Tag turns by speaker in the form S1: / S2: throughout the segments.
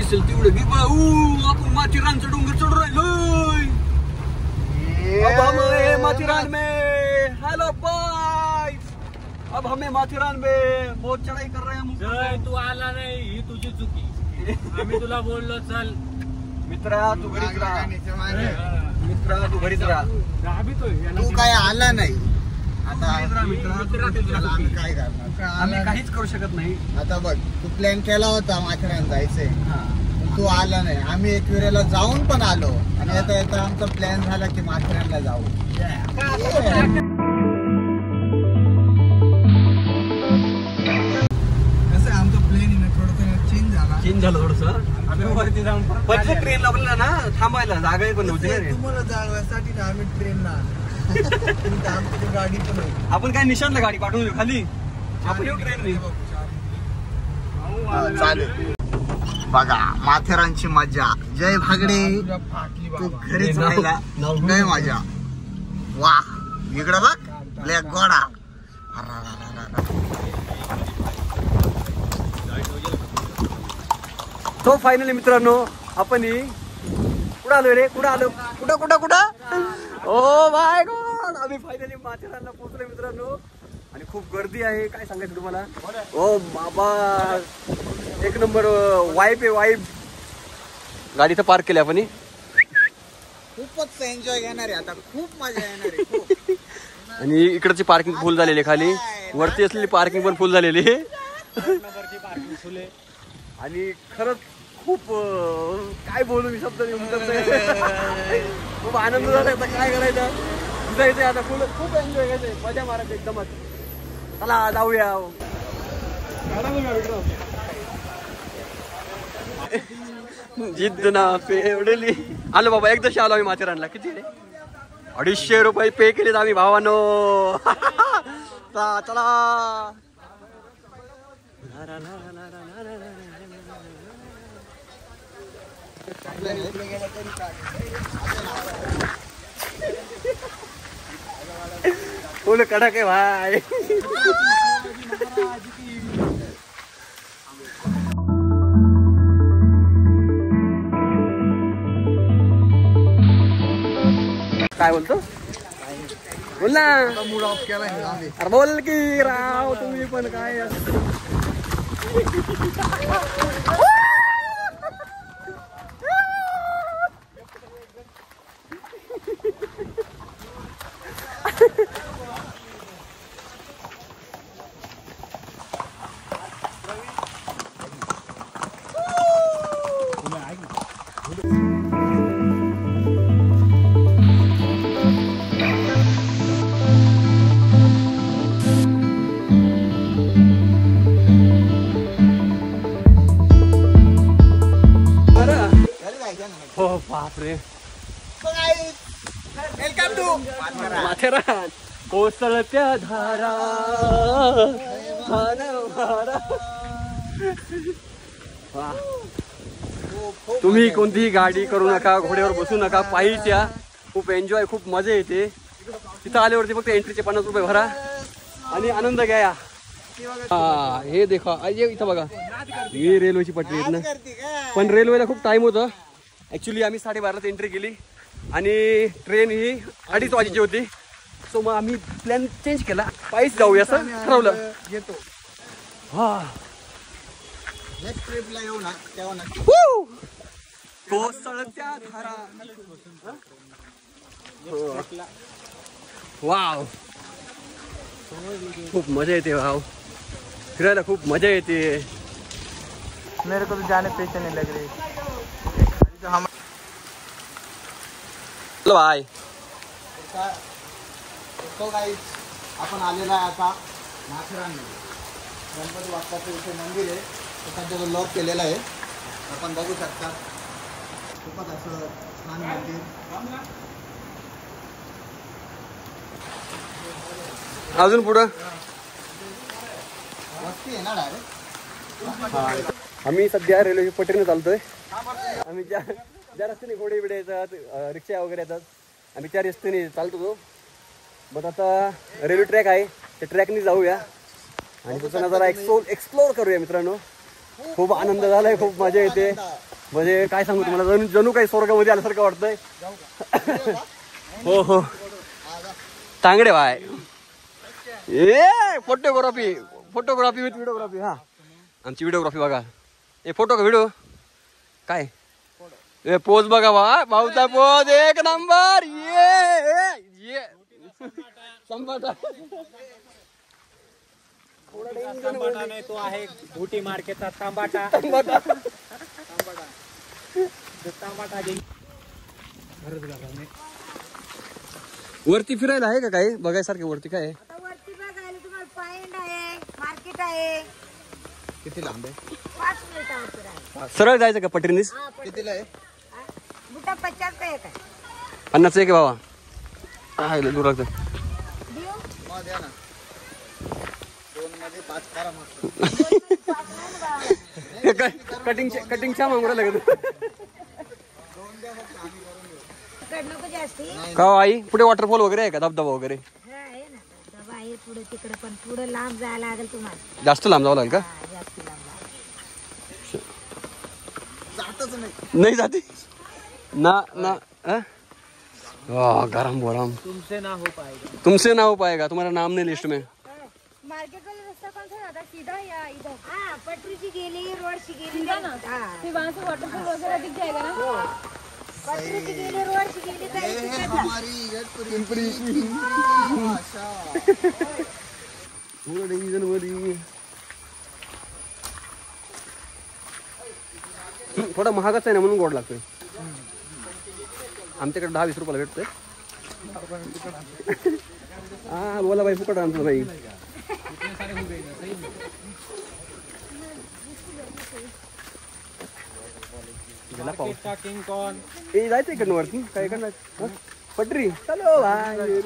S1: दिसेल तेवढं की आपण माथेरानचा डोंगर चढ राहिलोय. अब हम माथेरान में, हेलो बॉयज, अब हमें माथेरान में बहुत चढ़ाई कर रहे हैं.
S2: जय तू आला नाही ही तुझी चुकी. आम्ही तुला बोललो चल
S1: मित्रा तू घरीच राहा, मित्रा तू घरीच राहा.
S3: तू काय आला नाही आता.
S1: आम्ही
S3: काय करणार,
S1: आम्ही काहीच करू शकत नाही.
S3: आता बघ तू प्लॅन केला होता माथेरान जायचंय, तू आला नाही. आम्ही एकविरेला जाऊन पण आलो आणि आता येता आमचा प्लॅन झाला की माथेरानला जाऊ. कसं आमचा प्लॅन थोडस चेंज झाला
S1: थोडस. आम्ही वरती जाऊन पहिले ट्रेन लागला ना, थांबायला जागा पण नव्हती.
S3: तुम्हाला जाळण्यासाठी आम्ही ट्रेनला आमची गाडी पण होती.
S1: आपण काय निशांतला गाडी पाठवून देऊ खाली, आपण येऊ ट्रेन.
S3: चालेल. बघा माथेरानची मजा. जय भागडे तू घरीच राहिला नाही मजा. वा इकडं बघ ब्लॅक गोडा.
S1: तो फायनली मित्रांनो आपण कुठं आलो रे, कुठं आलो, कुठं कुठं कुठं. ओ माय गॉड, आम्ही फायनली माथेरानला पोहोचलो मित्रांनो. आणि खूप गर्दी आहे, काय सांगायचं तुम्हाला. ओ बाबा एक नंबर वाईब आहे, वाईब. गाडी तर पार्क केली आपण.
S3: खूपच एन्जॉय घेणार आहे आता, खूप मजा येणार आहे खूप.
S1: आणि इकडची पार्किंग फुल झालेली, खाली वरती असलेली पार्किंग पण फुल झालेली. आणि खरंच खूप काय बोलू मी, शब्द खूप आनंद झाला. आता काय करायचं, जायचंय आता फुल, खूप एन्जॉय करायचंय, मजा मारायचं एकदमच. चला जाऊया. जिद्द ना पेवडली. आलो बाबा, एकदाच आलो आम्ही माथेरानला. किती रे, 250 रुपये पे केलेत आम्ही भावानो. चला फुल कडक आहे भाई. काय बोलतो, बोल ना.
S3: मूड ऑफ केला.
S1: अरे बोल की राव, तुम्ही पण काय. हो बापरे.
S3: Welcome to
S1: Matheran. कोसळत्या धारा. तुम्ही कोणतीही गाडी करू नका, घोड्यावर बसू नका, पायीच या. खूप एन्जॉय, खूप मजा येते. तिथं आल्यावरती फक्त एंट्रीचे 50 रुपये भरा आणि आनंद घ्या. हा हे देखा, इथं बघा, ही रेल्वेची पटरी आहेत ना. पण रेल्वेला खूप टाइम होता. ऍक्च्युली आम्ही 12:30 एंट्री केली आणि ट्रेन ही 2:30 वाजेची होती. सो मग आम्ही प्लॅन चेंज केला, पायीच जाऊया असं ठरवलं.
S3: येतो.
S1: हा
S3: नेक्स्ट ट्रिपला येऊ ना तेव्हा नक्की.
S1: कोसळत्या धारा. वाव खूप मजा येते. वाव फिरायला खूप मजा येते.
S3: मेरे को तो जाने पैसे नहीं लग रहे.
S1: बाय.
S3: तो गाईज आपण आलेला आहे आता माथेरानमध्ये. गणपती बाप्पाचं इथे मंदिर आहे, ते सध्या लॉक केलेलं आहे. आपण बघू शकता खूपच असं छान मंदिर.
S1: अजून पुढं
S3: वस्ती आहे ना डायरेक्ट.
S1: आम्ही सध्या रेल्वे पटरीने चालतोय. आम्ही ज्या रस्त्याने घोडे बिडे येतात, रिक्षा वगैरे येतात, आम्ही त्या रस्त्याने चालतो. बट आता रेल्वे ट्रॅक आहे, त्या ट्रॅकने जाऊया आणि त्याचा नजारा एक्सप्लोर करूया मित्रांनो. खूप आनंद झालाय, खूप मजा येते. म्हणजे काय सांगू तुम्हाला, जणू काही स्वर्गामध्ये आल्यासारखं वाटतंय. हो हो तांगडे बाय. Photography with videography. हा आमची व्हिडिओग्राफी बघा. फोटो का व्हिडिओ काय पोज बघा बा भाऊचा पोज एक नंबर. ये संपाटा
S2: नाही तो आहे घोटी मार्केटचा तांबाटा.
S1: वरती फिरायला आहे का काय बघायसारखे? वरती काय आहे?
S4: वरती बघायला तुम्हाला पॉइंट आहे, मार्केट आहे.
S3: किती लांब आहे?
S4: 5 मिनिटावर आहे.
S1: सरळ जायचं का पटरीनीच?
S3: कितीला आहे?
S4: बुटा 50 का एक आहे.
S1: 50 आहे की बाबा? काय दूर लागतं.
S4: देऊ?
S3: मग द्या ना. 2 मध्ये 5 करा मग.
S1: कटिंग छान मागू राहिलं का?
S4: इकडं नको जास्ती.
S1: का हो आई पुढे वॉटरफॉल वगैरे आहे का? धबधबा वगैरे
S4: हा, आहे ना धबधबा आहे पुढे तिकडे, पण पुढे लांब जायला लागेल तुम्हाला.
S1: जास्त लांब जावं लागेल का?
S4: हा, जास्त लांब लागेल.
S3: जातच नाही.
S1: नहीं जाती ना ना. गरम गरम.
S2: तुमसे ना हो पाएगा.
S1: तुम्हारा नाम नहीं लिस्ट में.
S4: मार्केट वाला रास्ता कौन सा जाता है? सीधा या इधर? हाँ, पटरी से गेली, रोड से गेली ना. फिर वहाँ से वाटरफॉल वगैरह दिख जाएगा ना. पटरी से गेली, रोड से गेली तर
S3: हे हमारी इगतपुरी की भाषा.
S1: थोडा महागच आहे ना म्हणून गोड लागतोय. आमच्याकडे 10-20 रुपयाला भेटतोय. हा बोला भाई फुकट आणतो भाई. गेला पाऊस.
S2: किंग कॉन
S1: जायचं इकडनं वरती काय इकडनं पटरी चलो भाई.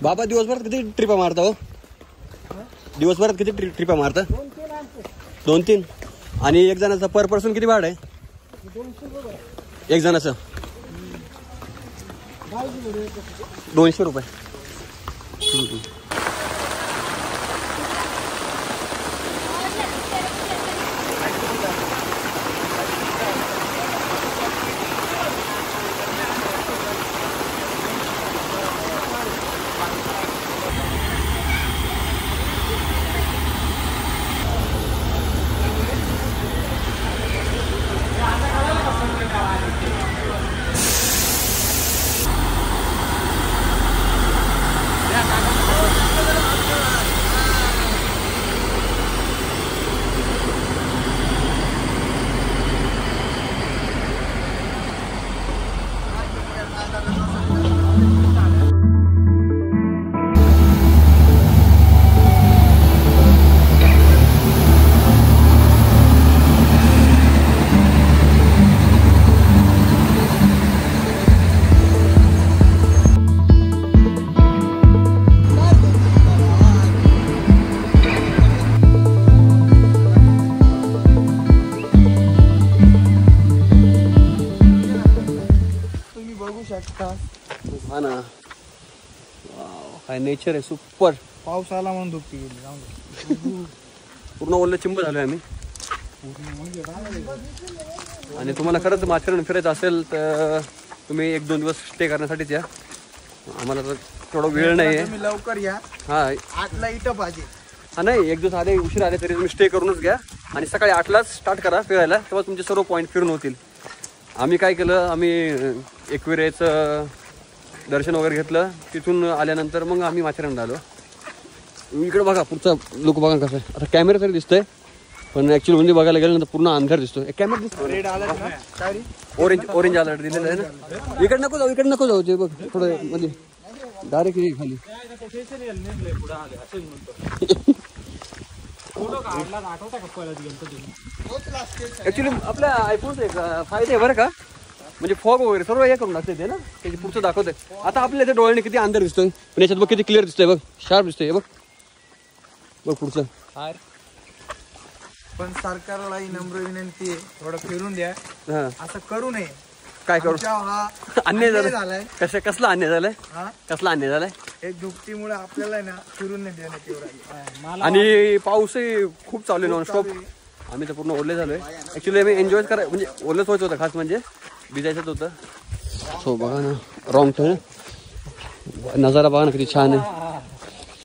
S1: बाबा दिवसभरात किती ट्रिपा मारता हो? दिवसभरात किती ट्रिपा मारता? 2-3. आणि एक जणाचं पर पर्सन किती भाडं आहे? 1 जणाचं 200 रुपये. हा ना. काय नेचर आहे सुपर.
S3: पाऊस आला म्हणून दुपटी गेली.
S1: पूर्ण ओल्ल चिंब झालोय आम्ही. आणि तुम्हाला खरंच माथेरान फिरायचं असेल तर तुम्ही 1-2 दिवस स्टे करण्यासाठीच या. आम्हाला तर थोडा वेळ नाही आहे.
S3: तुम्ही लवकर या.
S1: हा
S3: 8ला इथं पाहिजे.
S1: हा नाही 1 दिवस आले उशीर आले तरी तुम्ही स्टे करूनच घ्या. आणि सकाळी 8लाच स्टार्ट करा फिरायला. तेव्हा तुमचे सर्व पॉईंट फिरून होतील. आम्ही काय केलं, आम्ही एकविरेचं दर्शन वगैरे घेतलं. तिथून आल्यानंतर मग आम्ही माथेरानला आलो. इकडे बघा पुढचा लोक बघा कसं आहे. आता कॅमेरा तरी दिसतंय पण ॲक्च्युअली म्हणजे बघायला गेल्यानंतर पूर्ण अंधार दिसतो. एक कॅमेरा दिसतो.
S3: रेड आला ना.
S1: ऑरेंज अलर्ट दिलेलं आहे ना. इकडे नको जाऊ ते बघ थोडं मध्ये डायरेक्ट खाली. ऍक्च्युली आपल्या आयफोनचा एक फायदा आहे बरं का, म्हणजे फॉग वगैरे सर्व हे करून टाकते ते ना, त्याची पुढचं दाखवते. आता आपल्या त्या डोळ्याने किती अंधार दिसतोय पण याच्यात बघ किती क्लिअर दिसतोय. बघ शार्प दिसतोय. बघ बघ पुढचं.
S3: पण सरकारला ही नम्र विनंती आहे, थोडं फिरून द्या.
S1: हा
S3: असं करू नये.
S1: काय करू
S3: हा
S1: अन्याय झालाय
S3: झालाय
S1: कसला अन्याय झालाय
S3: हा
S1: कसला अन्याय झालाय
S3: एक दुपटीमुळे आपल्याला आहे ना फिरून नाही देण्यात एवढं
S1: आणि पाऊसही खूप चालू आहे नॉनस्टॉप आम्ही तर पूर्ण ओले झालोय ऍक्च्युली आम्ही एन्जॉय कराय म्हणजे ओलंच व्हायचं होतं खास म्हणजे भिजायचंच होतं सो बघा ना रॉंग टर्न नजारा बघा ना किती छान आहे